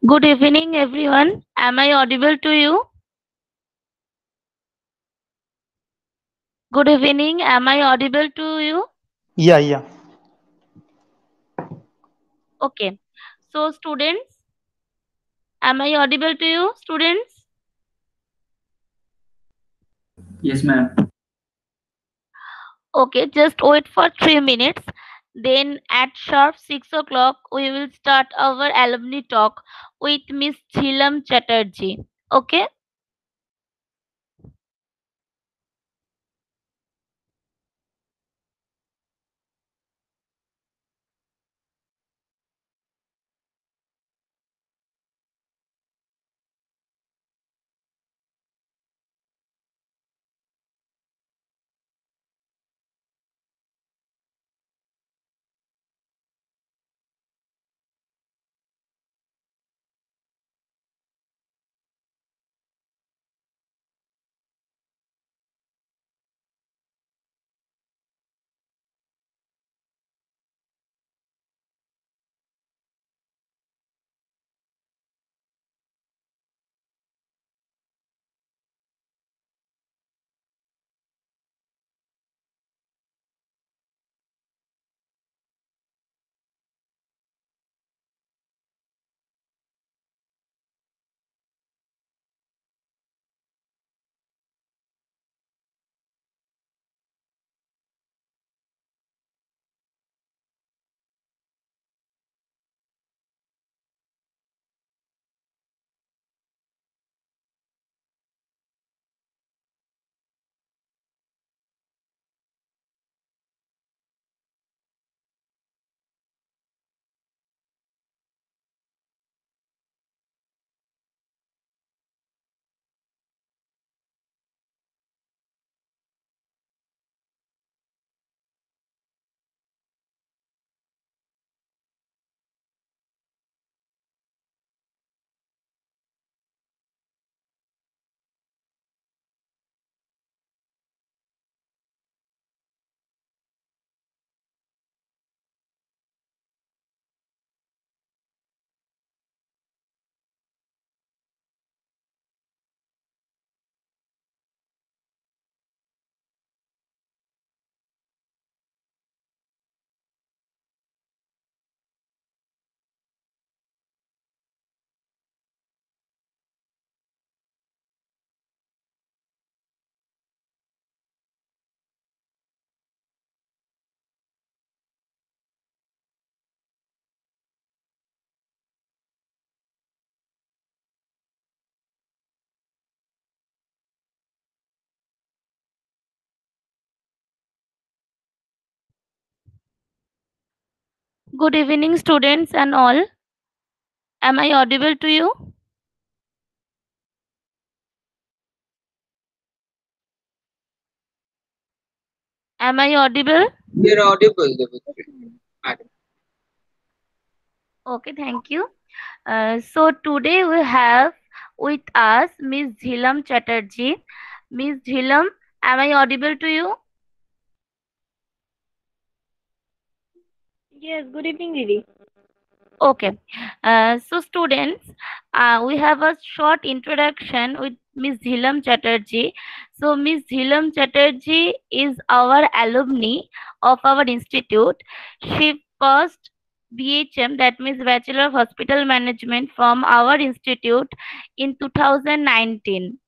Good evening, everyone. Am I audible to you? Good evening. Am I audible to you? Yeah, yeah. Okay. So, students, am I audible to you, students? Yes, ma'am. Okay, just wait for 3 minutes. Then, at sharp 6 o'clock, we will start our alumni talk with Miss Chilam Chatterjee. Okay. Good evening, students and all. Am I audible to you? Am I audible? You're audible, Devotri. Madam. Okay, thank you. So today we have with us Miss Jhilam Chatterjee. Miss Jhilam, am I audible to you? Yes, good evening, Didi. Okay. So students, we have a short introduction with Miss Jhilam Chatterjee. So Miss Jhilam Chatterjee is our alumni of our institute. She passed BHM, that means Bachelor of Hospital Management, from our institute in 2019,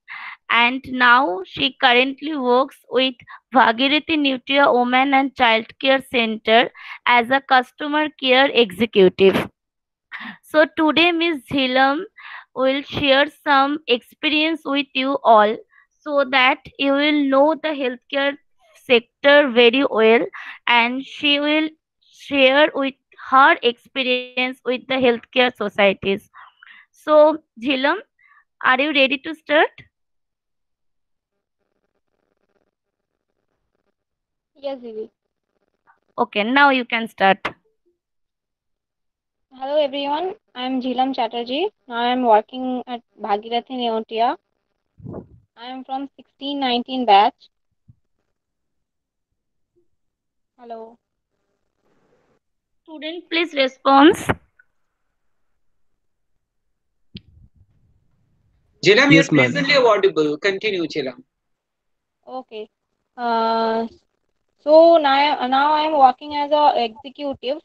and now she currently works with Bhagirathi Nutria Women and Child Care Center as a customer care executive. So today Ms. Dhilam will share some experience with you all so that you will know the healthcare sector very well, and she will share with her experience with the healthcare societies. So Dhilam, are you ready to start? Yes, Didi. Okay, now you can start. Hello, everyone. I'm Jhilam Chatterjee. Now I'm working at Bhagirathi Neotia. I am from 1619 batch. Hello. Student, please respond. Jilam, you're Yes, ma'am. pleasantly audible. Continue, Jilam. Okay. So now I'm working as a executive,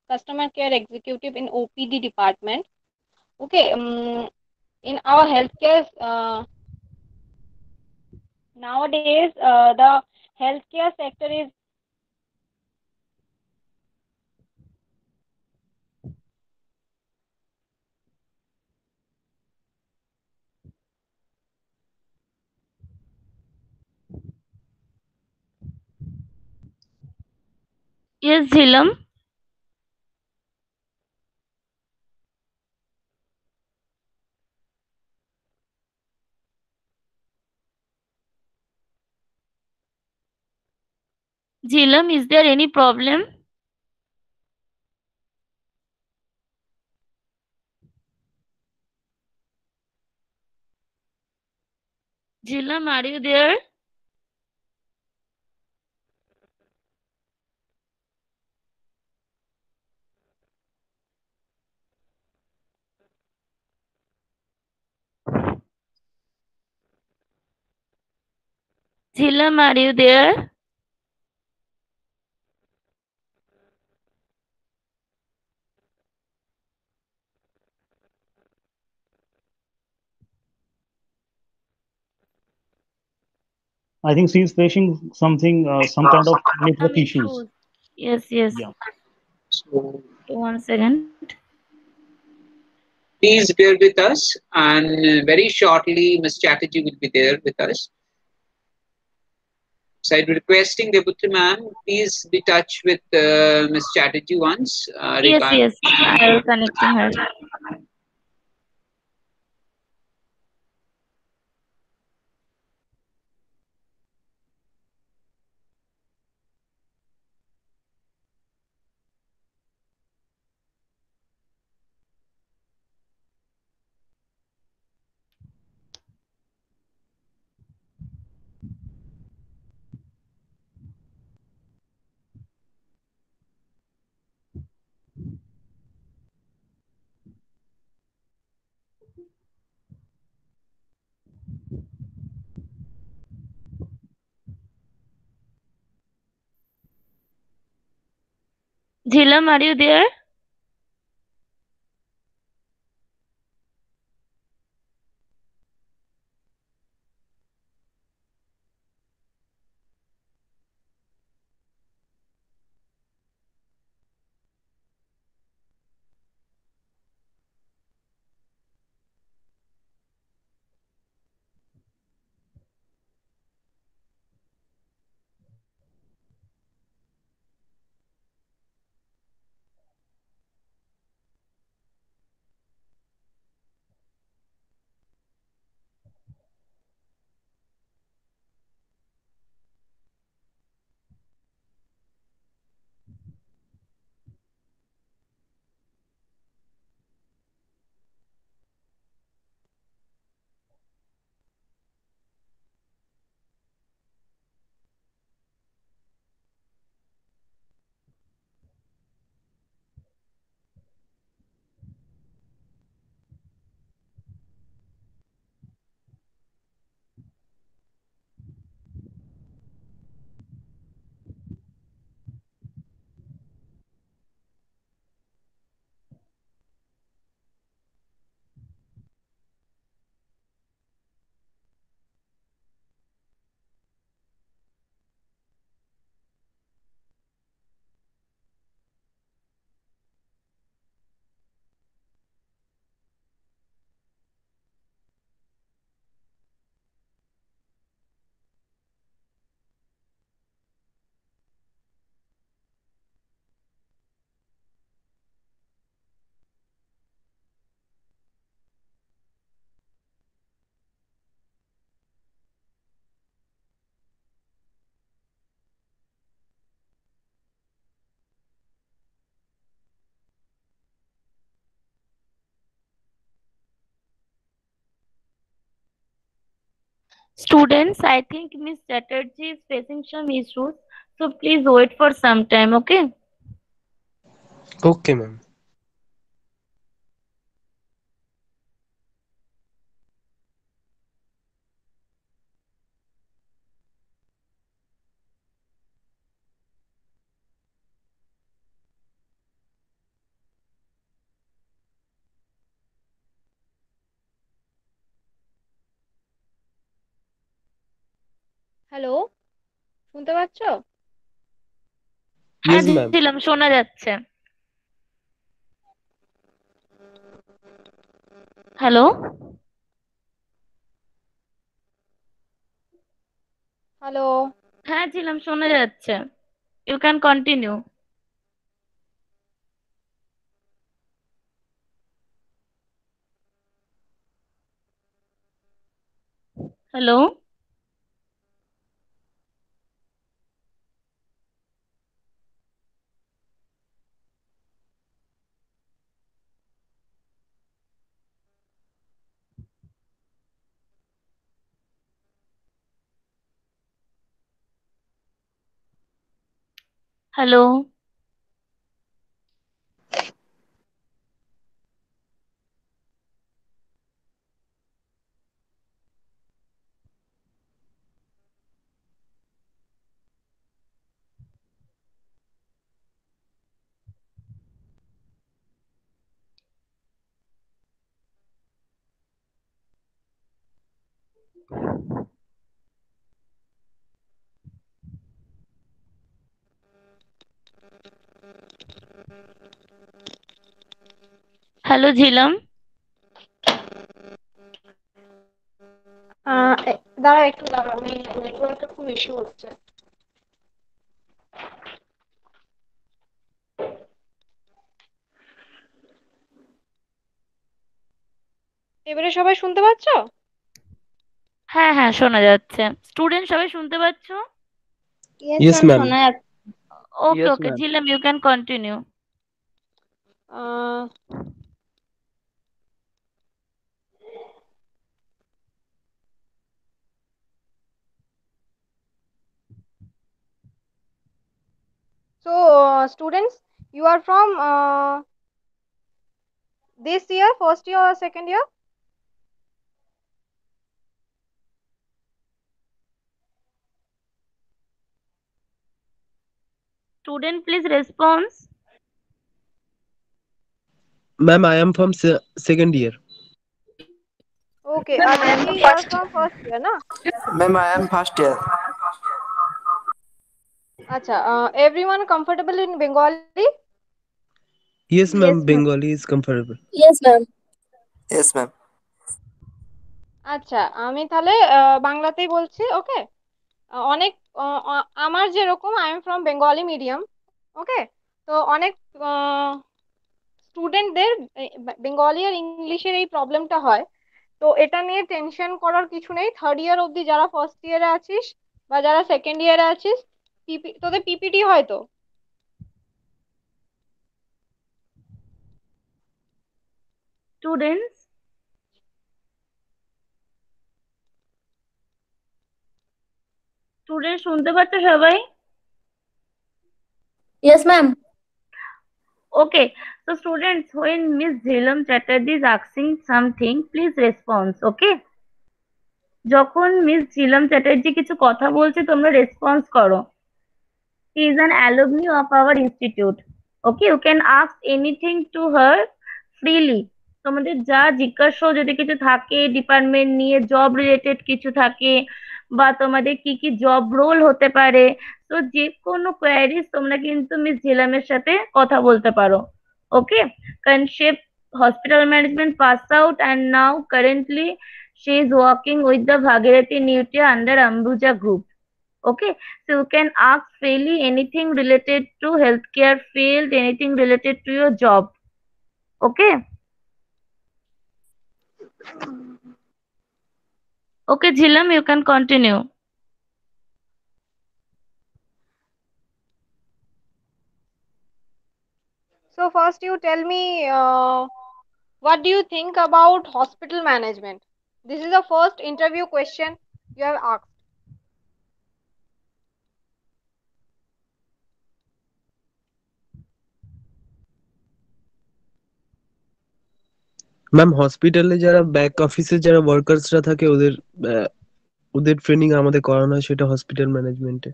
customer care executive in OPD department. Okay. In our healthcare, nowadays, the healthcare sector is Yes, Jilam. Jilam, is there any problem? Jilam, are you there? Jilam, are you there? I think she's facing something, some kind of Some network issues. issues. Yes, yes. Yeah. So Okay, 1 second. please bear with us, and very shortly, Ms. Chatterjee will be there with us. So I'm requesting Deputy Ma'am, please be touch with Ms. Chatterjee once Yes, regarding. yes. I will connecting her. Jilam, are you there? Students, I think Miss Chatterjee is facing some issues. So please wait for some time, okay? Okay, ma'am. Hello, শুনতে পাচ্ছ? হ্যাঁ Yes, ma'am. Jhilam, শোনা যাচ্ছে। Hello. Hello. হ্যাঁ ঝিলাম, শোনা যাচ্ছে। You can continue. Hello. Hello. Hello Jhilam. দাঁড়াও একটু দাঁড়াও, আমি নেটওয়ার্কটা খুব ইস্যু হচ্ছে। এবারে সবাই শুনতে পাচ্ছ? হ্যাঁ হ্যাঁ, শোনা যাচ্ছে। স্টুডেন্ট সবাই শুনতে পাচ্ছো? Yes Yes, ma'am, ma'am. শোনা যাচ্ছে। Okay Yes, okay ma'am. Jhilam, you can continue. Ah, so students, you are from this year, first year or second year? Student please response. Ma'am, I am from second year. Okay, Aditi, you are from first year, na? Ma'am, I am first year. Acha, everyone comfortable in Bengali? Yes, ma'am. Yes, ma'am. Bengali is comfortable. Yes, ma'am. Yes, ma'am. আচ্ছা, আমি তাহলে বাংলাতেই বলছি। ওকে, অনেক আমার যেরকম I am from Bengali medium. Okay, তো অনেক স্টুডেন্টদের বেঙ্গলি আর ইংলিশের এই প্রবলেমটা হয়। তো এটা নিয়ে টেনশন করার কিছু নেই। থার্ড ইয়ার অবধি যারা ফার্স্ট ইয়ারে আছিস বা যারা সেকেন্ড ইয়ারে আছিস, তোদের পিপিটি হয় তো? স্টুডেন্টস স্টুডেন্ট শুনতে পাচ্ছো সবাই? Yes, ma'am. Okay, so students, when Miss Jhilam Chatterjee is asking something, please respond, okay? যখন মিস ঝিলাম চ্যাটার্জি কিছু কথা বলছে, তোমরা রেসপন্স করো। She is an alumni of our institute. Okay, you can ask anything to her freely. তোমাদের যা জিজ্ঞাসা যদি কিছু থাকে ডিপার্টমেন্ট নিয়ে, জব রিলেটেড কিছু থাকে, বা তোমাদের কি কি জব রোল হতে পারে, তো যে কোনো কোয়ারিজ তোমরা কিন্তু মিস ঝিলামের সাথে কথা বলতে পারো। ওকে, কারণ সে hospital management pass out and now currently she is working with the Bhagirathi Nutya under Ambuja Group. Okay, so you can ask freely anything related to healthcare field, anything related to your job. Okay. Okay, Jhilam, you can continue. So first you tell me, what do you think about hospital management? This is the first interview question you have asked. Ma'am, হসপিটালে যারা back অফিসে যারা ওয়ার্কার্সরা থাকে ওদের training আমাদের করানো হয়, সেটা হসপিটাল ম্যানেজমেন্টে।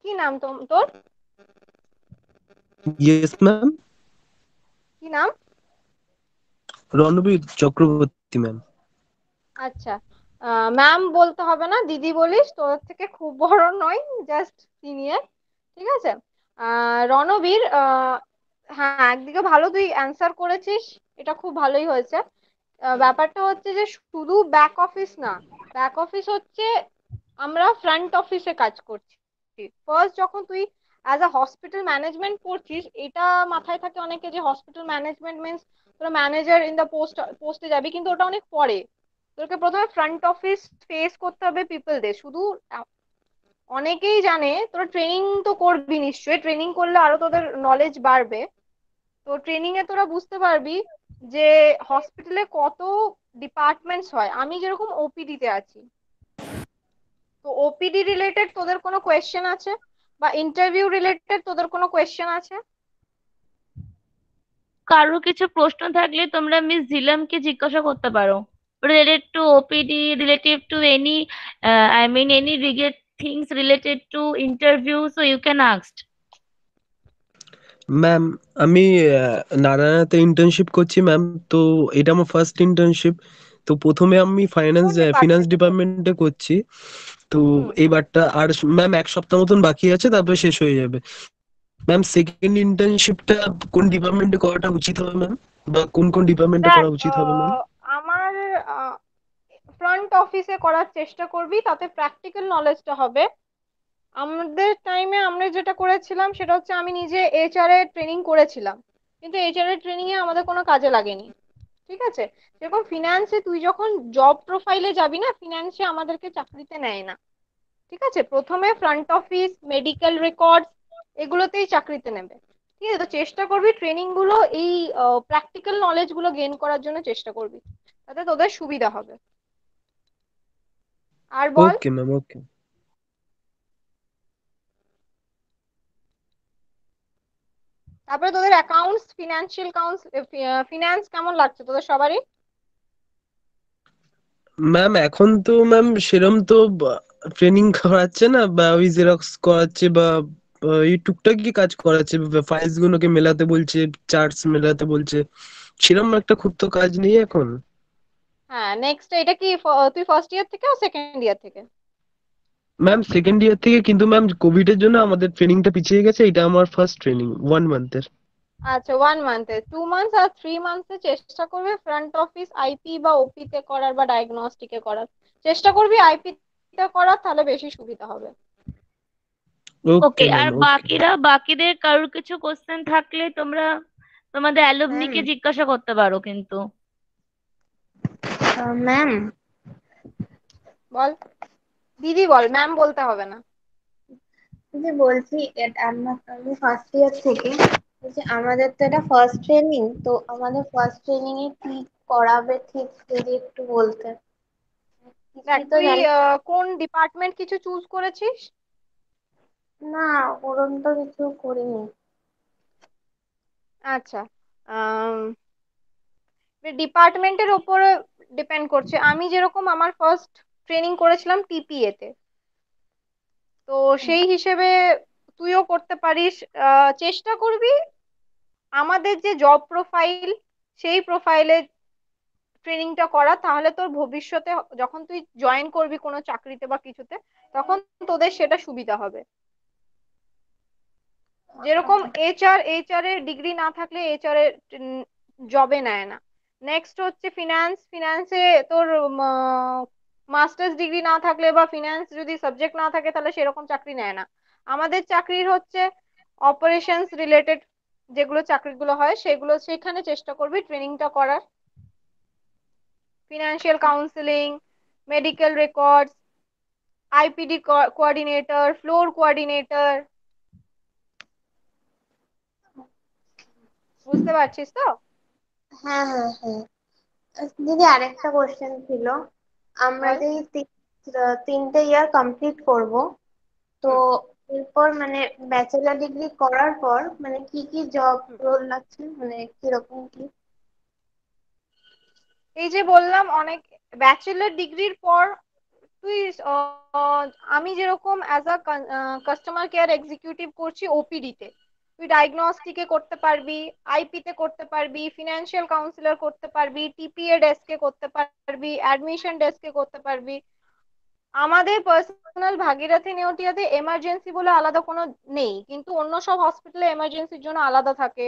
কি নাম তোর? Yes ma'am. কি নাম? রণবীর চক্রবর্তী ম্যাম। আচ্ছা, ম্যাম বলতে হবে না, দিদি বলিস, তোর থেকে খুব বড় নয়, জাস্ট সিনিয়র। ঠিক আছে। রণবীর, হ্যাঁ, একদিকে ভালো তুই অ্যান্সার করেছিস, এটা খুব ভালোই হয়েছে। ব্যাপারটা হচ্ছে যে শুধু ব্যাক অফিস না, ব্যাক অফিস হচ্ছে আমরা ফ্রন্ট অফিসে কাজ করছি। ফার্স্ট যখন তুই অ্যাজ আ হসপিটাল ম্যানেজমেন্ট করছিস, এটা মাথায় থাকে অনেকে যে হসপিটাল ম্যানেজমেন্ট মিনস তোরা ম্যানেজার ইন দ্য পোস্টে যাবি, কিন্তু ওটা অনেক পরে। তোকে প্রথমে ফ্রন্ট অফিস ফেস করতে হবে পিপলদের। শুধু অনেকেই জানে, তোরা ট্রেনিং তো করবি নিশ্চয়ই, ট্রেনিং করলে আরো তোদের নলেজ বাড়বে। তো ট্রেনিং এ তোরা বুঝতে পারবি যে হসপিটালে কত ডিপার্টমেন্টস হয়। আমি যেরকম ওপিডি তে আছি, তো ওপিডি রিলেটেড তোদের কোনো কোয়েশ্চেন আছে, বা ইন্টারভিউ রিলেটেড তোদের কোনো কোয়েশ্চেন আছে? কারো কিছু প্রশ্ন থাকলে তোমরা মিস ঝিলামকে জিজ্ঞাসা করতে পারো, related to OPD, relative to any, I mean any things related to interview, so you can ask. Ma'am, আমি নারায়ণাতে ইন্টার্নশিপ করছি ম্যাম। তো এটা আমার ফার্স্ট ইন্টার্নশিপ। তো প্রথমে আমি কোন ফিনান্স ডিপার্টমেন্টে? ডিপার্টমেন্টে করছি। তো হুম। এইবারটা আর ম্যাম এক সপ্তাহ মতন বাকি আছে, তারপরে শেষ হয়ে যাবে। ম্যাম, সেকেন্ড ইন্টার্নশিপটা কোন ডিপার্টমেন্টে করাটা উচিত হবে ম্যাম, বা কোন কোন ডিপার্টমেন্টে দেখ, করা উচিত হবে ম্যাম? আমার ফ্রন্ট অফিসে করার চেষ্টা করবি, তাতে প্র্যাকটিক্যাল নলেজটা হবে। আমাদের টাইমে আমরা যেটা করেছিলাম সেটা হচ্ছে, আমি নিজে এইচআর এর ট্রেনিং করেছিলাম, কিন্তু এইচআর এর ট্রেনিং এ আমাদের কোনো কাজে লাগেনি। ঠিক আছে। যেরকম ফিনান্সে তুই যখন জব প্রোফাইলে যাবি না, ফিনান্সে আমাদেরকে চাকরিতে নেয় না। ঠিক আছে, প্রথমে ফ্রন্ট অফিস, মেডিকেল রেকর্ডস, এগুলোতেই চাকরিতে নেবে। ঠিক আছে, তো চেষ্টা করবি ট্রেনিং গুলো, এই প্র্যাকটিক্যাল নলেজ গুলো গেইন করার জন্য চেষ্টা করবি, তাতে তোদের সুবিধা হবে। আর বল। ওকে ম্যাম, ওকে। তারপরে তোদের অ্যাকাউন্টস, ফিনান্সিয়াল কাউন্স, ফিনান্স কেমন লাগছে তোদের সবারই? ম্যাম, এখন তো ম্যাম সেরম তো ট্রেনিং করাচ্ছে না, বা ওই জেরক্স করাচ্ছে, বা এই টুকটাকি কাজ করাচ্ছে, ফাইলস গুলোকে মেলাতে বলছে, চার্টস মেলাতে বলছে। সেরম একটা খুব তো কাজ নেই এখন। হ্যাঁ, নেক্সট এটা কি তুই ফার্স্ট ইয়ার থেকে সেকেন্ড ইয়ার থেকে? ম্যাম, সেকেন্ড ইয়ার থেকে, কিন্তু ম্যাম কোভিড এর জন্য আমাদের ট্রেনিংটা পিছিয়ে গেছে। এটা আমার ফার্স্ট ট্রেনিং 1 মান্থের। আচ্ছা, 1 মান্থে, 2 মান্থস আর 3 মান্থে চেষ্টা করবে ফ্রন্ট অফিস আইপি বা ওপি তে করার, বা ডায়াগনস্টিকে করার চেষ্টা করবি। আইপি তে করার, তাহলে বেশি সুবিধা হবে। ওকে ওকে, আর ম্যাম, ওকে। বাকিদের কারোর কিছু কোশ্চেন থাকলে তোমরা তোমাদের অ্যালুমনিকে ম্যাম, জিজ্ঞাসা করতে পারো কিন্তু। ম্যাম, বল, দিদি বল, ম্যাম বলতে হবে না। যে বলছি আমি ফার্স্ট ইয়ার থেকে বলছি, আমাদের তো এটা ফার্স্ট ট্রেনিং, তো আমাদের ফার্স্ট ট্রেনিং এ কি করাবে ঠিক যদি একটু বলতে। দেখ, কিছুই তো তুই জানি কোন ডিপার্টমেন্ট কিছু চুজ করেছিস? না, ওরম তো কিছু করিনি। আচ্ছা, ডিপার্টমেন্টের ওপরে ডিপেন্ড করছে। আমি যেরকম আমার ফার্স্ট ট্রেনিং করেছিলাম টিপিএ তে, তো সেই হিসেবে তুইও করতে পারিস। চেষ্টা করবি আমাদের যে জব প্রোফাইল, সেই প্রোফাইলে ট্রেনিংটা করা, তাহলে তোর ভবিষ্যতে যখন তুই জয়েন করবি কোনো চাকরিতে বা কিছুতে, তখন তোদের সেটা সুবিধা হবে। যেরকম এইচআর এর ডিগ্রি না থাকলে এইচআর এর জবে নেয় না। নেক্সট হচ্ছে ফিনান্সে তোর মাস্টার্স ডিগ্রি না থাকলে, বা ফিনান্স যদি সাবজেক্ট না থাকে, তাহলে সেরকম চাকরি নেয় না। আমাদের চাকরির হচ্ছে অপারেশনস রিলেটেড যেগুলো চাকরিগুলো হয়, সেগুলো সেখানে চেষ্টা করবি ট্রেনিংটা করার। Financial counselling, medical records, IPD coordinator, floor coordinator. বুঝতে পারছিস তো? হ্যাঁ, হ্যাঁ, হ্যাঁ। দিদি, আরেকটা কোশ্চেন ছিল। আমরা বল। যে এই 3টে ইয়ার কমপ্লিট করব, তো হুম। এরপর মানে ব্যাচেলার ডিগ্রি করার পর মানে কি কি জব হুম। রোল লাগছে, মানে কিরকম কি? এই যে বললাম, অনেক ব্যাচেলর ডিগ্রির পর তুই আমি যেরকম as a customer care executive করছি ওপিডি তে, তুই ডায়াগনস্টিকে করতে পারবি, আইপি তে করতে পারবি, ফিনান্সিয়াল কাউন্সিলর করতে পারবি, টিপিএ ডেস্কে করতে পারবি, অ্যাডমিশন ডেস্কে করতে পারবি। আমাদের পার্সোনাল ভাগীরথী নেউটিয়াতে এমার্জেন্সি বলে আলাদা কোনো নেই, কিন্তু অন্য সব হসপিটালে এমার্জেন্সির জন্য আলাদা থাকে।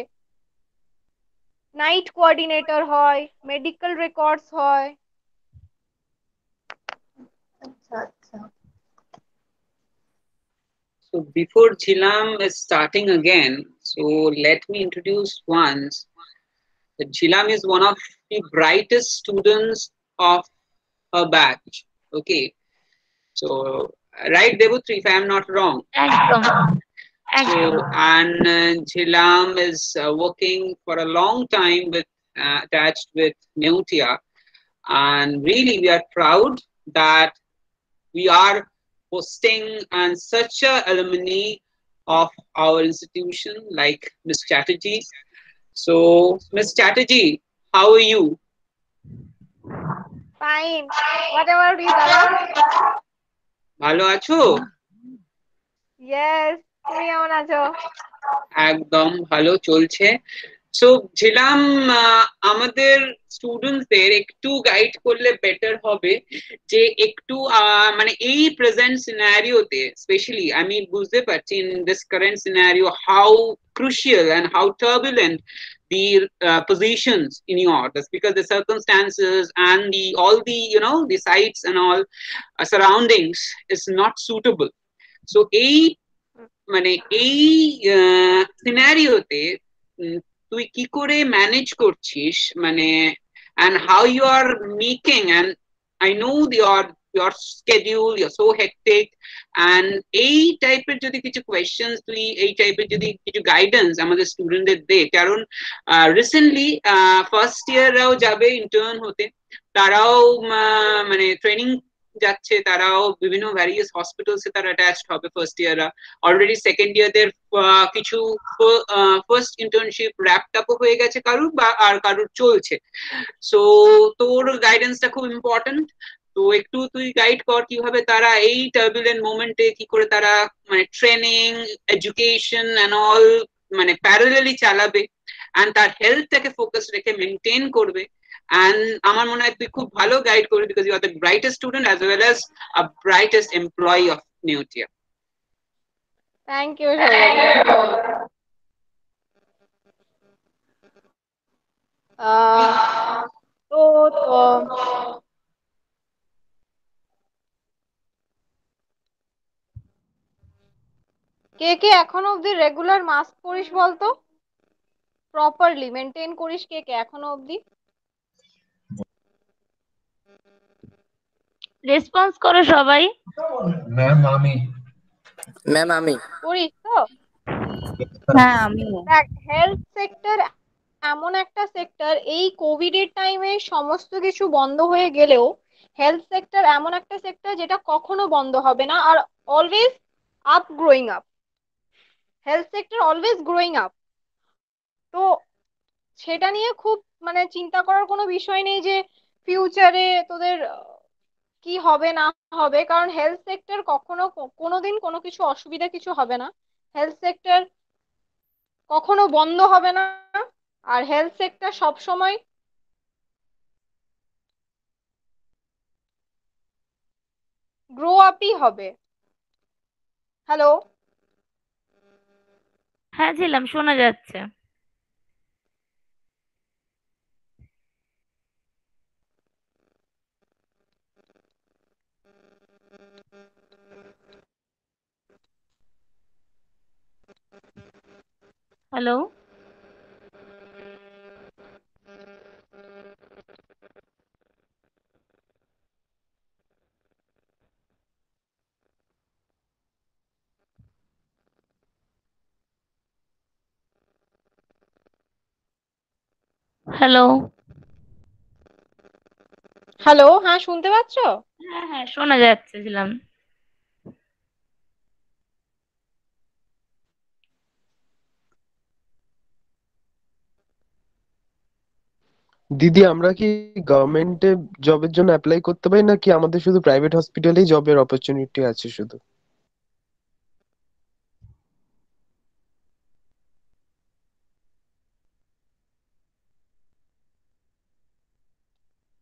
নাইট কোঅর্ডিনেটর হয়, মেডিকেল রেকর্ডস হয়। আচ্ছা আচ্ছা। So before Jhilam is starting again, so let me introduce once that Jhilam is one of the brightest students of her batch. Okay, so right, Devutri, if I am not wrong. একদম So, একদম and Jhilam is working for a long time with attached with Neutia, and really we are proud that we are hosting and such a alumni of our institution like Ms. Chatterjee. So, Ms. Chatterjee, how are you? Fine, whatever you দাদা? ভালো আছো? Yes, তুমি কেমন আছো? একদম ভালো চলছে। So Jhelum আমাদের স্টুডেন্টসদের একটু গাইড করলে বেটার হবে, যে একটু মানে এই প্রেজেন্ট সিনারিওতে স্পেশালি আমি বুঝতে পারছি in this current scenario how crucial and how turbulent the positions in your just because the circumstances and the all the the sites and all surroundings is not suitable. So এই মানে এই সিনারিওতে তুই কি করে manage করছিস, মানে and how you are making, and I know your schedule, you're so hectic, and এই টাইপের যদি কিছু কোয়েশ্চেন্স তুই এই টাইপের যদি কিছু গাইডেন্স আমাদের স্টুডেন্টদের দে, কারণ রিসেন্টলি ফার্স্ট ইয়াররাও যাবে ইন্টার্ন হতে, তারাও মানে ট্রেনিং যাচ্ছে, তারাও বিভিন্ন ভ্যারিয়াস হসপিটালসে তারা অ্যাটাচড হবে ফার্স্ট ইয়াররা। অলরেডি সেকেন্ড ইয়ারদের কিছু ফার্স্ট ইন্টার্নশিপ র্যাপড আপও হয়ে গেছে কারুর, বা আর কারুর চলছে। সো তোর গাইডেন্সটা খুব ইম্পর্টেন্ট। তো একটু তুই গাইড কর কিভাবে তারা এই টার্বুলেন্ট মোমেন্টে কি করে তারা মানে ট্রেনিং, এডুকেশন এন্ড অল মানে প্যারালালি চালাবে, এন্ড তার হেলথটাকে ফোকাস রেখে মেনটেন করবে। And আমার মনে হয় তুই খুব ভালো গাইড করবি, because you are the brightest student as well as a brightest employee of Neutia. Thank you Sourav. তো কে কে এখনো অব্দি রেগুলার মাস্ক পরিস বলতো? প্রপারলি মেনটেন করিস কে কে এখনো অব্দি? রেসপন্স করো সবাই। ম্যাম আমি করিস তো? হ্যাঁ আমি। দেখ, হেলথ সেক্টর এমন একটা সেক্টর, এই কোভিড এর টাইমে সমস্ত কিছু বন্ধ হয়ে গেলেও হেলথ সেক্টর এমন একটা সেক্টর যেটা কখনো বন্ধ হবে না, আর always up growing up. Health sector always growing up. তো সেটা নিয়ে খুব মানে চিন্তা করার কোনো বিষয় নেই যে ফিউচারে তোদের কি হবে না হবে, কারণ হেলথ সেক্টর কখনো কোনোদিন কোনো কিছু অসুবিধা কিছু হবে না। হেলথ সেক্টর কখনো বন্ধ হবে না, আর হেলথ সেক্টর সবসময় গ্রো আপই হবে। হ্যালো? হ্যাঁ ছিলাম, শোনা যাচ্ছে। হ্যালো? হ্যালো? হ্যালো, হ্যাঁ শুনতে পাচ্ছ? হ্যাঁ হ্যাঁ শোনা যাচ্ছে ছিলাম। দিদি, আমরা কি গভর্নমেন্টে জবের জন্য অ্যাপ্লাই করতে পারি, নাকি আমাদের শুধু প্রাইভেট হসপিটালেই জবের অপরচুনিটি আছে শুধু?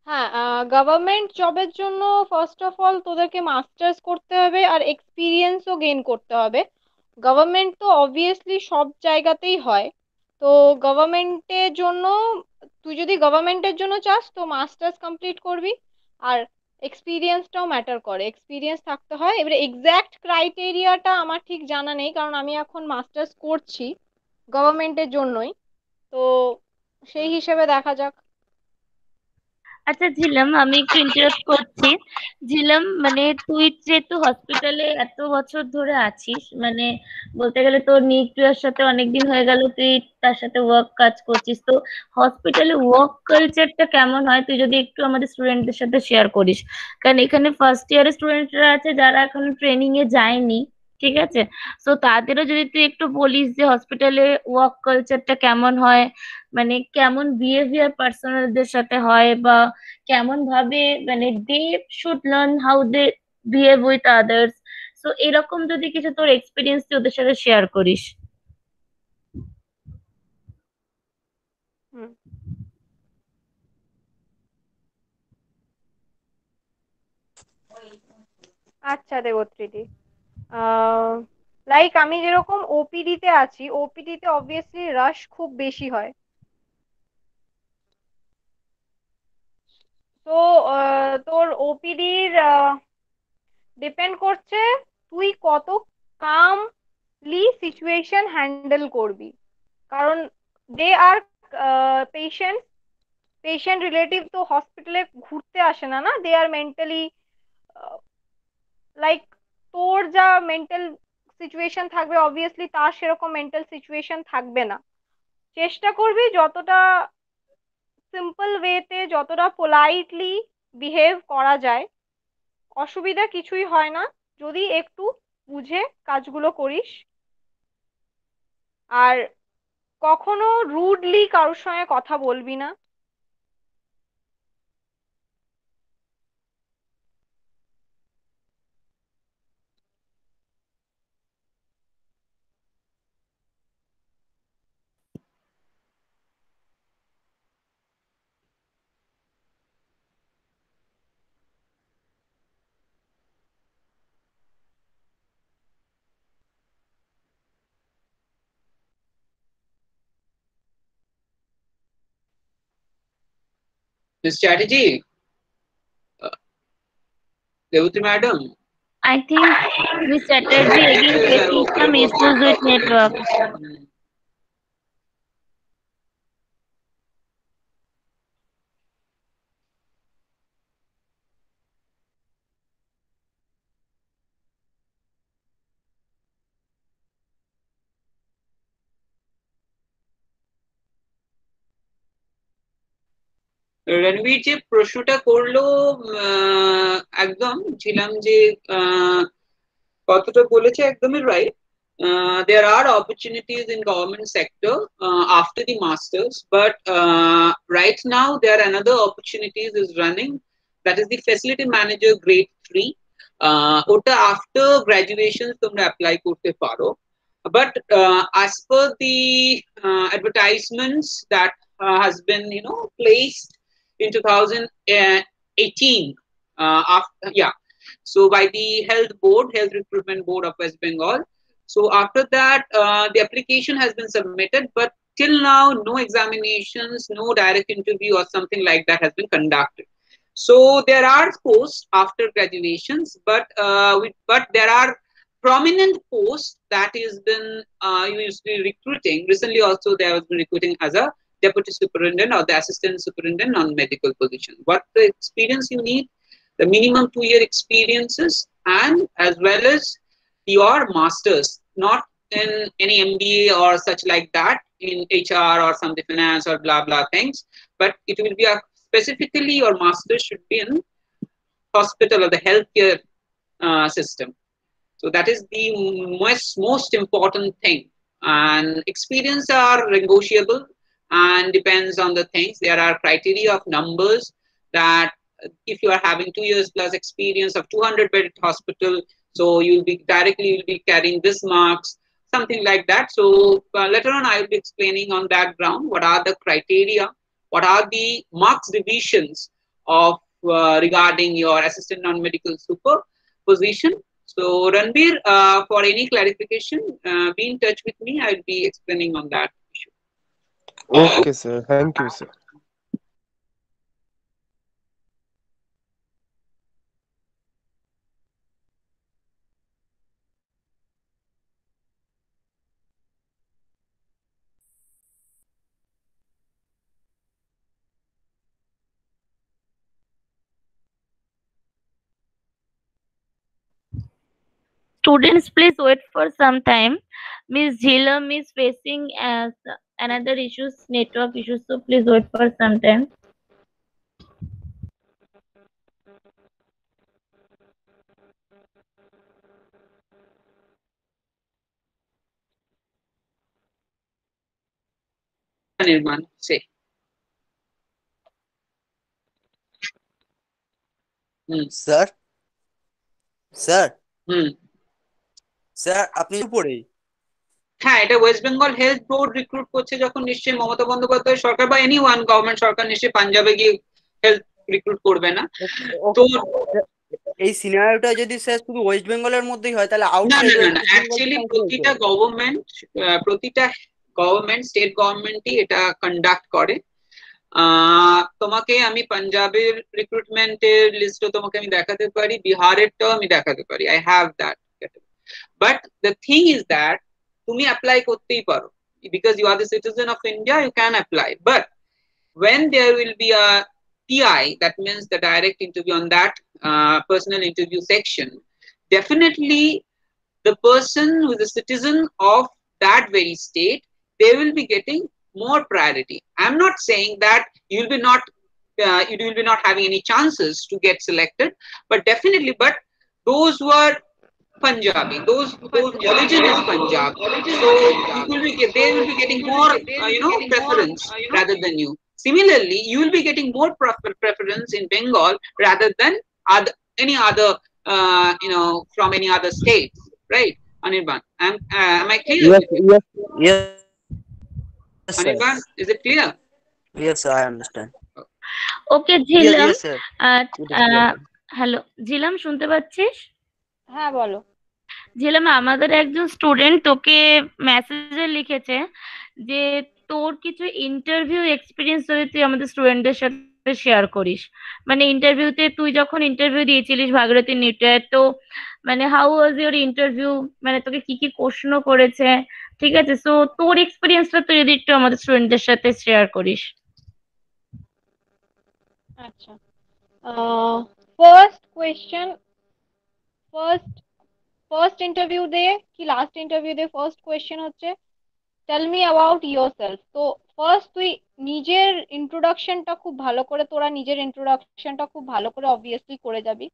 হ্যাঁ, গভর্নমেন্ট জবের জন্য ফার্স্ট অফ অল তোদেরকে মাস্টার্স করতে হবে আর এক্সপিরিয়েন্সও গেইন করতে হবে। গভর্নমেন্ট তো অবভিয়াসলি সব জায়গাতেই হয়। তো গভর্নমেন্টের জন্য তুই যদি গভর্নমেন্টের জন্য চাস তো মাস্টার্স কমপ্লিট করবি। আর এক্সপিরিয়েন্সটাও ম্যাটার করে, এক্সপিরিয়েন্স থাকতে হয়। এবারে এক্স্যাক্ট ক্রাইটেরিয়াটা আমার ঠিক জানা নেই, কারণ আমি এখন মাস্টার্স করছি গভর্নমেন্টের জন্যই। তো সেই হিসেবে দেখা যাক। আচ্ছা ঝিলাম, আমি একটু ইন্টারাপ্ট করছি। ঝিলাম, মানে তুই যেহেতু হসপিটালে এত বছর ধরে আছিস, মানে বলতে গেলে তোর নিউক্লিয়ার সাথে অনেকদিন হয়ে গেল তুই তার সাথে ওয়ার্ক কাজ করছিস, তো হসপিটালে ওয়ার্ক কালচারটা কেমন হয় তুই যদি একটু আমাদের স্টুডেন্টদের সাথে শেয়ার করিস। কারণ এখানে ফার্স্ট ইয়ারের স্টুডেন্টরা আছে যারা এখনো ট্রেনিং এ যায়নি, ঠিক আছে? তো তাদেরও যদি তুই একটু বলিস যে হসপিটালে ওয়ার্ক কালচারটা কেমন হয়, মানে কেমন বিহেভিয়ার পার্সোনালদের সাথে হয়, বা কেমন ভাবে মানে they should learn how they behave with others. So এরকম যদি কিছু তোর এক্সপিরিয়েন্স তুই ওদের সাথে শেয়ার করিস। হুম। আচ্ছা দেবত্রীদি, লাইক আমি যেরকম ওপিডি তে আছি, ওপিডি তে অবভিয়াসলি রাশ খুব বেশি হয়। তো তোর ওপিডির ডিপেন্ড করছে তুই কত কামলি সিচুয়েশন হ্যান্ডেল করবি। কারণ দে আর পেশেন্ট, পেশেন্ট রিলেটিভ তো হসপিটালে ঘুরতে আসে না, না দে আর মেন্টালি, লাইক তোর যা মেন্টাল সিচুয়েশন থাকবে অবভিয়াসলি তার সেরকম মেন্টাল সিচুয়েশন থাকবে না। চেষ্টা করবি যতটা সিম্পল ওয়েতে, যতটা পোলাইটলি বিহেভ করা যায়। অসুবিধা কিছুই হয় না যদি একটু বুঝে কাজগুলো করিস। আর কখনো রুডলি কারোর সঙ্গে কথা বলবি না। Ms. Chatterjee, uh, Devotri madam. I think Miss Chatterjee again facing some issues with network. Ranbir যে প্রশ্নটা করলো, একদম ছিলাম যে কতটা বলেছে একদমই right. There are opportunities in government sector after the masters, but right now there are another opportunities is running, that is the facility manager grade 3. ওটা after graduation তোমরা apply করতে পারো, but as per the advertisements that has been placed in 2018, after, yeah, so by the health recruitment board of West Bengal. So after that the application has been submitted, but till now no examinations, no direct interview or something like that has been conducted. So there are posts after graduations, but there are prominent posts that has been usually recruiting. Recently also there has been recruiting as a deputy superintendent or the assistant superintendent non-medical position. What the experience you need? The minimum 2-year experiences, and as well as your masters, not in any MBA or such like that in HR or something finance or blah blah things, but it will be specifically your masters should be in hospital or the healthcare system. So that is the most important thing. And experience are negotiable and depends on the things. There are criteria of numbers that if you are having 2 years plus experience of 200-bed hospital, so you'll be carrying this marks, something like that. So later on I will be explaining on that ground what are the criteria, what are the marks divisions of regarding your assistant non-medical super position. So Ranbir, for any clarification, be in touch with me. I'll be explaining on that issue. Okay, sir. Thank you, sir. Students, please wait for some time. Miss Jhilam is facing as another issues, network issues, so please wait for some time. Nirman, say. Sir sir hmm sir আপনি পড়ে হ্যাঁ, এটা West Bengal health board recruit করছে যখন নিশ্চয়ই মমতা বন্দ্যোপাধ্যায় সরকার বা any one government সরকার নিশ্চয়ই পাঞ্জাবে গিয়ে হেলথ রিক্রুট করবে না। তো এই সিনারিওটা যদি স্যার শুধু ওয়েস্ট বেঙ্গলের মধ্যেই হয় তাহলে না না আউটসাইড না ওয়েস্ট না, বেঙ্গল অ্যাকচুয়ালি প্রতিটা গভর্নমেন্ট স্টেট গভর্নমেন্টই এটা কন্ডাক্ট করে। তোমাকে আমি পাঞ্জাবের রিক্রুটমেন্টের লিস্টও তোমাকে আমি দেখাতে পারি, বিহারেরটাও আমি দেখাতে পারি, I have that. But the thing is that তুমি অ্যাপ্লাই করতেই পারো, because you are the citizen of India, you can apply. But when there will be a PI, that means the direct interview on that personal interview section, definitely the person who is a citizen of that very state, they will be getting more priority. I'm not saying that you will be not having any chances to get selected, but definitely, but those who are Punjabi, those origin is Punjab, so they will be getting more preference rather than you. Similarly, you will be getting more preference in Bengal rather than any other from any other state, right? Anirban, am I clear? Yes, sir. Anirban, is it clear? Yes, sir, I understand. Okay, Jhilam. Yes, sir. Hello Jhelum, শুনতে পাচ্ছিস? হ্যাঁ বলো। ঝিলাম, আমাদের একজন student তোকে মেসেজে লিখেছে যে তোর কিছু ইন্টারভিউ এক্সপিরিয়েন্স যদি তুই আমাদের স্টুডেন্টদের সাথে শেয়ার করিস। মানে ইন্টারভিউতে তুই যখন ইন্টারভিউ দিয়েছিলিস ভাগীরথী নিউটায়, তো মানে হাউ ওয়াজ ইউর ইন্টারভিউ, মানে তোকে কি কি প্রশ্ন করেছে, ঠিক আছে? সো তোর এক্সপিরিয়েন্সটা তুই যদি একটু আমাদের স্টুডেন্টদের সাথে শেয়ার করিস। আচ্ছা, ফার্স্ট কোয়েশ্চেন, ফার্স্ট ইন্টারভিউ দে কি লাস্ট ইন্টারভিউ দে ফার্স্ট কোয়েশ্চেন হচ্ছে টেল মি অ্যাবাউট ইয়োরসেলফ। তো ফার্স্ট তুই নিজের ইন্ট্রোডাকশনটা খুব ভালো করে, তোরা নিজের ইন্ট্রোডাকশনটা খুব ভালো করে অবভিয়াসলি করে যাবি।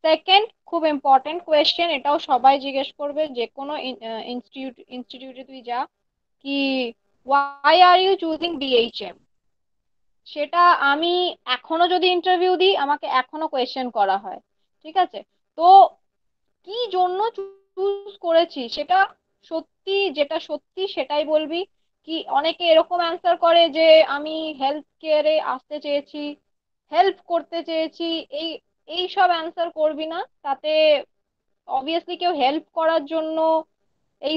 সেকেন্ড, খুব ইম্পর্টেন্ট কোয়েশ্চেন, এটাও সবাই জিজ্ঞেস করবে, যে কোনো ইনস্টিটিউটে তুই যা, কি why are you choosing BHM। সেটা আমি এখনো যদি ইন্টারভিউ দিই আমাকে এখনো কোয়েশ্চেন করা হয়, ঠিক আছে? তো কি জন্য চুজ করেছি সেটা সত্যি, যেটা সত্যি সেটাই বলবি। কি অনেকে এরকম অ্যান্সার করে যে আমি হেলথ কেয়ারে আসতে চেয়েছি, হেল্প করতে চেয়েছি, এই সব অ্যান্সার করবি না। তাতে অবভিয়াসলি কেউ হেল্প করার জন্য এই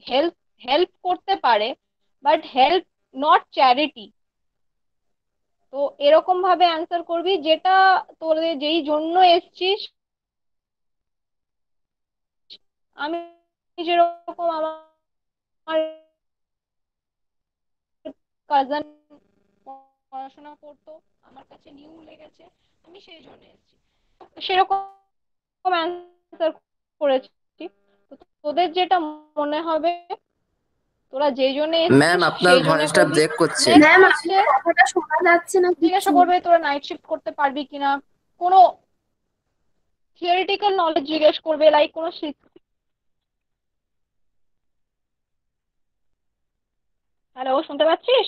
হেল্প হেল্প করতে পারে, বাট হেল্প নট চ্যারিটি। তো এরকম ভাবে অ্যান্সার করবি, যেটা তোদের যেই জন্য এসছিস। আমি যেরকম আমার কাজিন পড়াশোনা করতো, আমার কাছে নিউ লেগেছে, আমি সেই জন্য এসেছি, সেরকম অ্যান্সার করেছি। তোদের যেটা মনে হবে, তোরা যেই জন্য ম্যাম এসেছিস আপনার সেই জন্য ভয়েসটা করবি। ব্রেক করছে। ম্যাম আপনার কথাটা শোনা যাচ্ছে না জিজ্ঞাসা কিছু। করবে তোরা নাইট শিফট করতে পারবি কিনা, কোনো থিওরিটিক্যাল নলেজ জিজ্ঞেস করবে, লাইক কোনো হ্যালো, শুনতে পাচ্ছিস?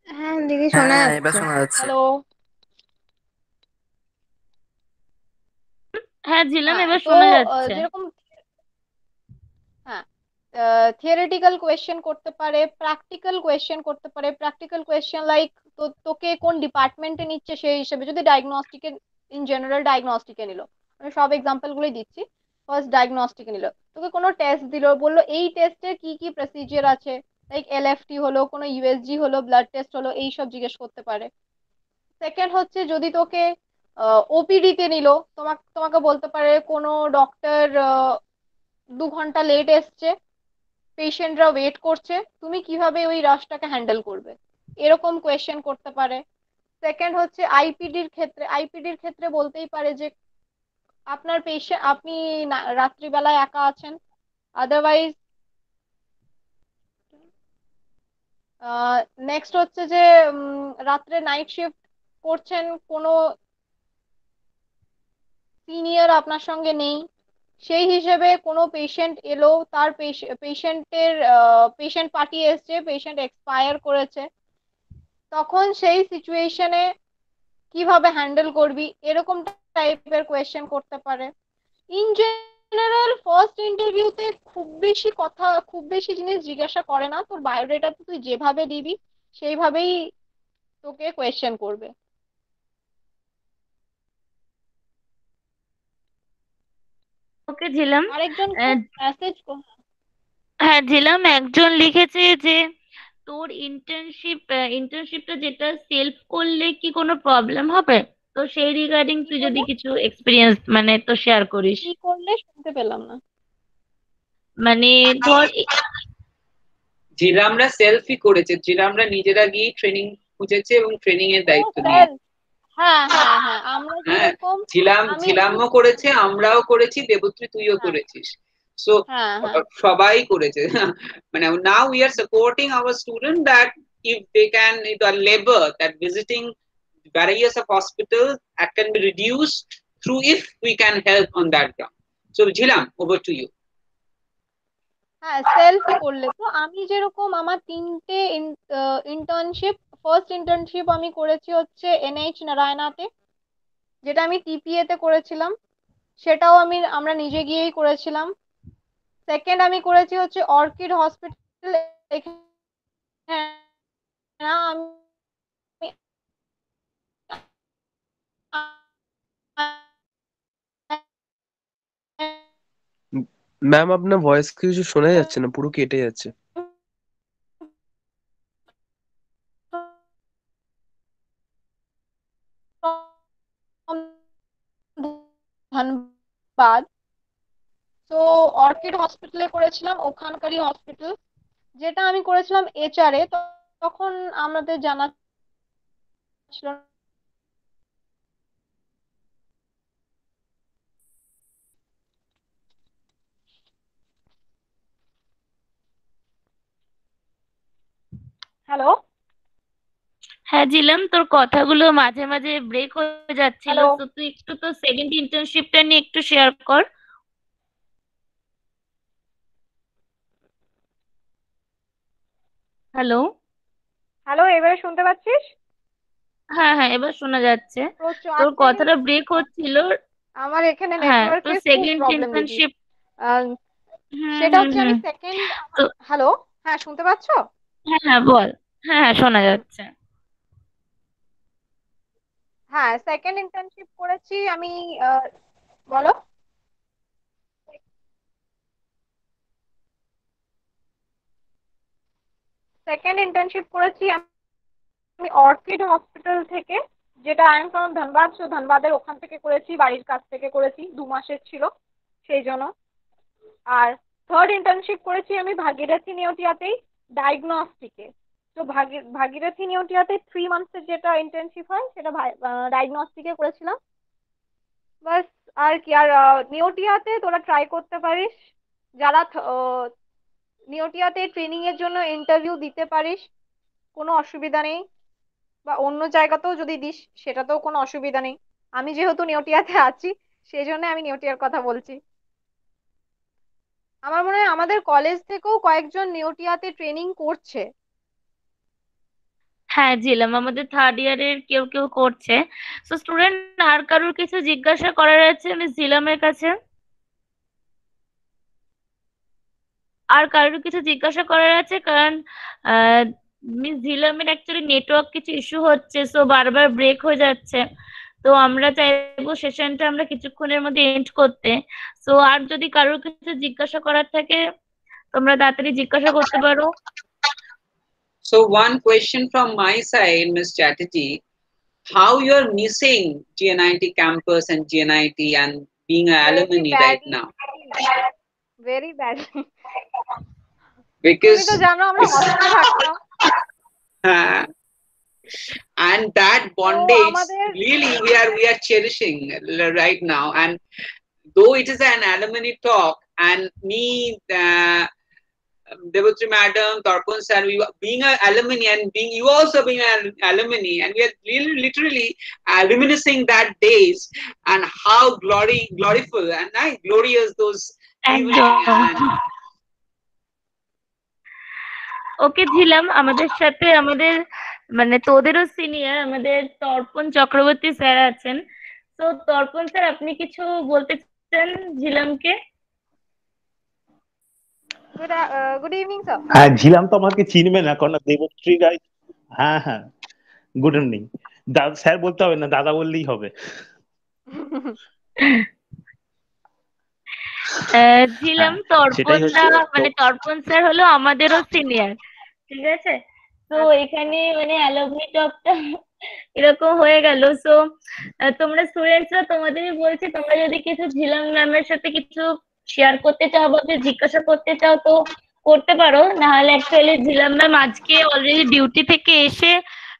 হ্যাঁ দিদি শোনা হ্যাঁ এবার যাচ্ছে। শোনা যাচ্ছে। হ্যালো, হ্যাঁ ঝিলাম, হ্যাঁ। এবার তো শোনা যাচ্ছে। যেরকম, হ্যাঁ, থিওরিটিক্যাল কোয়েশ্চেন করতে পারে, প্র্যাকটিক্যাল কোয়েশ্চেন করতে পারে। প্র্যাকটিক্যাল কোয়েশ্চেন লাইক তোকে কোন ডিপার্টমেন্টে নিচ্ছে সেই হিসেবে, যদি ডায়াগনস্টিকে ইন জেনারেল ডায়াগনস্টিকে নিল, আমি সব এক্সাম্পল গুলোই দিচ্ছি। ফার্স্ট ডায়াগনস্টিকে নিল, তোকে কোনো টেস্ট দিল, বললো এই টেস্টে কি কি প্রসিজিয়ার আছে, লাইক এলএফটি হলো, কোনো ইউএসজি হলো, ব্লাড টেস্ট হলো, এই সব জিজ্ঞেস করতে পারে। সেকেন্ড হচ্ছে যদি তোকে ওপিডি তে নিল, তোমাকে বলতে পারে কোনো ডক্টর 2 ঘন্টা লেট এসছে, পেশেন্টরা ওয়েট করছে, তুমি কিভাবে ওই রাশটাকে হ্যান্ডেল করবে, এরকম কোয়েশ্চেন করতে পারে। সেকেন্ড হচ্ছে আইপিডির ক্ষেত্রে বলতেই পারে যে আপনার পেশেন্ট, আপনি রাত্রিবেলায় একা আছেন, আদারওয়াইজ নেক্সট হচ্ছে যে রাত্রে নাইট শিফট করছেন, কোনো সিনিয়র আপনার সঙ্গে নেই, সেই হিসেবে কোনো পেশেন্ট এলো, তার পেশেন্ট পার্টি এসছে, পেশেন্ট এক্সপায়ার করেছে, তখন সেই সিচুয়েশনে কিভাবে হ্যান্ডেল করবি, এরকম টাইপের কোয়েশ্চেন করতে পারে। ইন জেনারেল ফার্স্ট ইন্টারভিউতে খুব বেশি জিনিস জিজ্ঞাসা করে না, তোর বায়োডাটা তুই যেভাবে দিবি সেইভাবেই তোকে কোয়েশ্চেন করবে। ওকে ঝিলাম। আরেকজন মেসেজ, হ্যাঁ ঝিলাম, একজন লিখেছে যে তোর ইন্টার্নশিপটা যেটা সেলফ করলে কি কোনো প্রবলেম হবে? তো সেই রিগার্ডিং তুই যদি কিছু এক্সপিরিয়েন্স মানে তো শেয়ার করিস। কি করলে শুনতে পেলাম না। মানে ধর জিরামরা সেলফি করেছে, জিরামরা নিজেরা গিয়ে ট্রেনিং খুঁজেছে এবং ট্রেনিং এর দায়িত্ব নিয়ে। হ্যাঁ হ্যাঁ হ্যাঁ, আমরা হ্যাঁ, যেরকম ঝিলামও করেছে, আমরাও করেছি, দেবত্রী তুইও করেছিস। সো সবাই করেছে। মানে now we are supporting our student that if they can, the labor that visiting various of hospitals that can be reduced through if we can help on that ground. So Jhilam, over to you. হ্যাঁ, selfie করলে তো আমি যেরকম আমার 3টে internship, first internship আমি করেছি হচ্ছে এনএইচ নারায়ণাতে, যেটা আমি টিপিএ তে করেছিলাম, সেটাও আমরা নিজে গিয়েই করেছিলাম। সেকেন্ড আমি করেছি হচ্ছে অর্কিড হসপিটাল, আমি ম্যাম আপনার ভয়েস কিছু শোনা যাচ্ছে না, পুরো কেটে যাচ্ছে। ধন্যবাদ। তো অর্কিড হসপিটালে করেছিলাম, ওখানকারই হসপিটাল, যেটা আমি করেছিলাম এইচআরএ, তখন আমাদের জানা ছিল হ্যালো হ্যাঁ ঝিলাম, তোর কথাগুলো মাঝে মাঝে ব্রেক হয়ে যাচ্ছিল, তো তুই একটু তো সেকেন্ড ইন্টার্নশিপটা নিয়ে একটু শেয়ার কর। হ্যালো হ্যালো, এবারে শুনতে পাচ্ছিস? হ্যাঁ হ্যাঁ, এবার শোনা যাচ্ছে। তোর কথাটা ব্রেক হচ্ছিল। আমার এখানে হ্যাঁ, তো নেটওয়ার্কের খুব সেকেন্ড প্রবলেম দেখি। ইন্টার্নশিপ সেটা হচ্ছে আমি সেকেন্ড, হ্যালো, হ্যাঁ শুনতে পাচ্ছ? হ্যাঁ হ্যাঁ বল। হ্যাঁ হ্যাঁ শোনা যাচ্ছে। হ্যাঁ, সেকেন্ড ইন্টার্নশিপ করেছি আমি। বলো। সেকেন্ড ইন্টার্নশিপ করেছি আমি অর্কিড হসপিটাল থেকে, যেটা I am from Dhanbad, so ধানবাদের ওখান থেকে করেছি, বাড়ির কাছ থেকে করেছি, 2 মাসের ছিল সেই জন্য। আর থার্ড ইন্টার্নশিপ করেছি আমি ভাগীরথী নেওটিয়াতেই, ডায়াগনস্টিকে। তো ভাগীরথী নেওটিয়াতে 3 মান্থসের যেটা ইন্টার্নশিপ হয় সেটা ডায়াগনস্টিকে করেছিলাম। বাস, আর কি। আর নেওটিয়াতে তোরা ট্রাই করতে পারিস, যারা নেওটিয়াতে ট্রেনিং এর জন্য ইন্টারভিউ দিতে পারিস, কোনো অসুবিধা নেই। বা অন্য জায়গাতেও যদি দিস সেটাতেও কোনো অসুবিধা নেই। আমি যেহেতু নেওটিয়াতে আছি সেই জন্য আমি নেওটিয়ার কথা বলছি। আমার মনে হয় আমাদের কলেজ থেকেও কয়েকজন নেওটিয়াতে ট্রেনিং করছে। হ্যাঁ ঝিলাম, আমাদের থার্ড ইয়ারের কেউ কেউ করছে। তো স্টুডেন্ট আর কারোর কিছু জিজ্ঞাসা করার আছে মিস ঝিলামের কাছে? আর কারোর কিছু জিজ্ঞাসা করার আছে? কারণ মিস ঝিলামের অ্যাকচুয়ালি নেটওয়ার্ক কিছু ইস্যু হচ্ছে, সো বারবার ব্রেক হয়ে যাচ্ছে। তো আমরা চাইবো সেশনটা আমরা কিছুক্ষণের মধ্যে এন্ড করতে। সো আর যদি কারোর কিছু জিজ্ঞাসা করার থাকে তোমরা তাড়াতাড়ি জিজ্ঞাসা করতে পারো। So one question from my side, Ms. Chatterjee, how you're missing GNIT campus and GNIT and being an alumni right now? Very badly. Because তুমি তো জানো আমরা হস্টেলে থাকতাম। And that bondage আমাদের really we are cherishing right now. And though it is an alumni talk, and me, Devotri Madam, Tarpon sir, we being an alumni and being you also being an alumni, and we are really literally reminiscing that days and how gloriful and glorious those evenings. ওকে ঝিলাম, আমাদের সাথে আমাদের মানে তোদেরও senior আমাদের তর্পণ Chakraborty sir আছেন। তো তর্পণ sir আপনি কিছু বলতে চান ঝিলামকে? Good evening sir. হ্যাঁ, ঝিলাম তো আমাকে চিনবে না, কারণ দেবশ্রী গাই। হ্যাঁ হ্যাঁ, গুড ইভিনিং। স্যার বলতে হবে না, দাদা বললেই হবে। ঝিলাম তর্পণদা মানে তর্পণ স্যার হলো আমাদেরও সিনিয়র, ঠিক আছে? তো এখানে মানে অ্যালুমনি টকটা এরকম হয়ে গেল। সো তোমরা স্টুডেন্টসরা তোমাদেরই বলছি, তোমরা যদি কিছু ঝিলাম ম্যামের সাথে কিছু শেয়ার করতে চাও বা জিজ্ঞাসা করতে চাও তো করতে পারো। নাহলে অ্যাকচুয়ালি ঝিলাম ম্যাম আজকে অলরেডি ডিউটি থেকে এসে,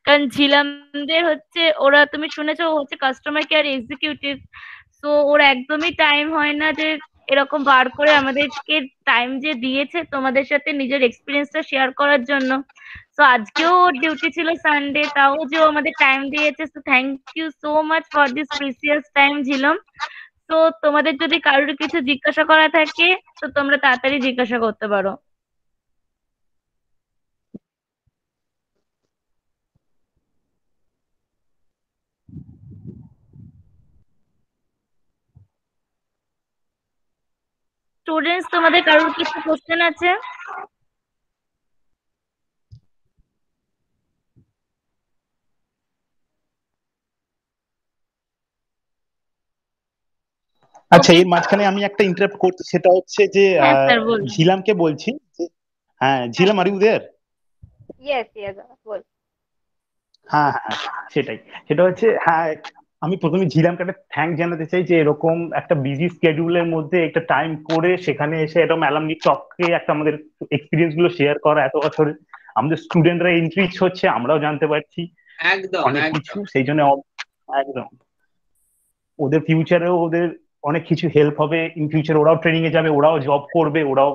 কারণ ঝিলামদের হচ্ছে ওরা তুমি শুনেছো হচ্ছে কাস্টমার কেয়ার এক্সিকিউটিভ, তো ওর একদমই টাইম হয় না যে এরকম বার করে আমাদেরকে টাইম যে দিয়েছে তোমাদের সাথে নিজের এক্সপিরিয়েন্সটা শেয়ার করার জন্য। তো আজকেও ওর ডিউটি ছিল সানডে, তাও যে ও আমাদের টাইম দিয়েছে। তো thank you so much for this precious time Jhilam. তো তোমাদের যদি কারোর কিছু জিজ্ঞাসা করা থাকে তো তোমরা তাড়াতাড়ি জিজ্ঞাসা করতে পারো। স্টুডেন্টস তোমাদের কারোর কিছু কোশ্চেন আছে? আচ্ছা, এর মাঝখানে আমি একটা ইন্টারাপ্ট করছি, সেটা হচ্ছে যে ঝিলামকে বলছি। হ্যাঁ Jhelum, are you there? Yes yes বল। হ্যাঁ হ্যাঁ, সেটাই। সেটা হচ্ছে, হ্যাঁ আমি প্রথমে ঝিলামকে একটা থ্যাঙ্ক জানাতে চাই যে এরকম একটা বিজি স্কেডিউলের মধ্যে একটা টাইম করে সেখানে এসে এরকম অ্যালামনি টককে একটা আমাদের এক্সপিরিয়েন্স গুলো শেয়ার করা। এত বছরে আমাদের স্টুডেন্টরা এনরিচ হচ্ছে, আমরাও জানতে পারছি অনেক কিছু। সেই জন্য একদম ওদের ফিউচারেও ওদের অনেক কিছু হেল্প হবে। ইন ফিউচার ওরাও ট্রেনিং এ যাবে, ওরাও জব করবে, ওরাও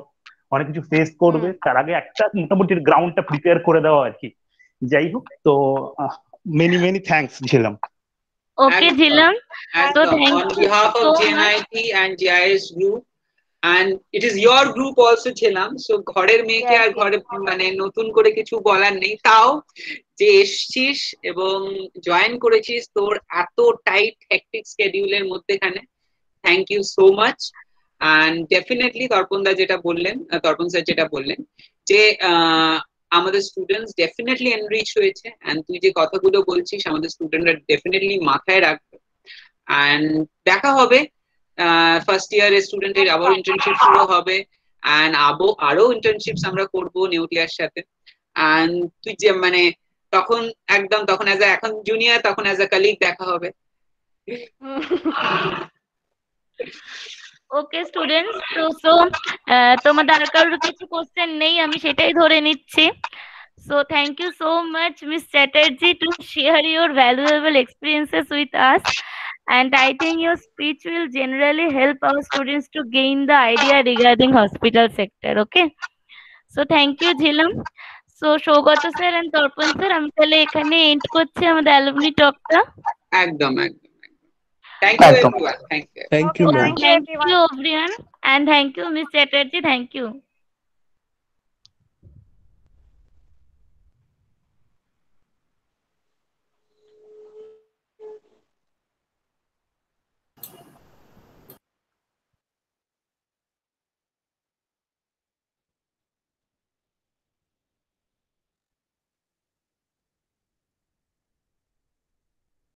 অনেক কিছু ফেস করবে। তার আগে একটা মোটামুটি গ্রাউন্ডটা প্রিপেয়ার করে দেওয়া আর কি। যাই হোক, তো many many thanks Jhilam. Okay Jhilam, তো thank on you behalf so of much. GNIT and GIS group, and it is your group also Jhelum. So ঘরের মেয়েকে আর ঘরে মানে নতুন করে কিছু বলার নেই, তাও যে এসছিস এবং জয়েন করেছিস তোর এত টাইট হেক্টিক স্কেডিউলের মধ্যেখানে, thank you so much. And definitely Tarpan sir যেটা বললেন যে আমাদের স্টুডেন্টস ডেফিনেটলি এনরিচ হয়েছে। অ্যান্ড তুই যে কথাগুলো বলছিস আমাদের স্টুডেন্টরা ডেফিনেটলি মাথায় রাখবে। অ্যান্ড দেখা হবে ফার্স্ট ইয়ারের স্টুডেন্টের আবার ইন্টার্নশিপ শুরু হবে, অ্যান্ড আরো ইন্টার্নশিপস আমরা করবো নেউটিয়ার সাথে। অ্যান্ড তুই যে মানে তখন এখন জুনিয়র, তখন অ্যাজ আ কালিগ দেখা হবে। ওকে স্টুডেন্টস, তো তোমাদের আর কারোর কিছু কোশ্চেন নেই, আমি সেটাই ধরে নিচ্ছি। So thank you so much, Ms. Chatterjee, to share your valuable experiences with us. And I think your speech will generally help our students to gain the idea regarding hospital sector. Okay. So thank you, Jhilam. So Shogato sir and Torpan sir, আমি তাহলে এখানে and করছি আমাদের alumni টকটা। একদম একদম। Thank you everyone. Thank you. Thank you, ma'am. Thank you everyone, and thank you, Ms. Chatterjee. Thank you.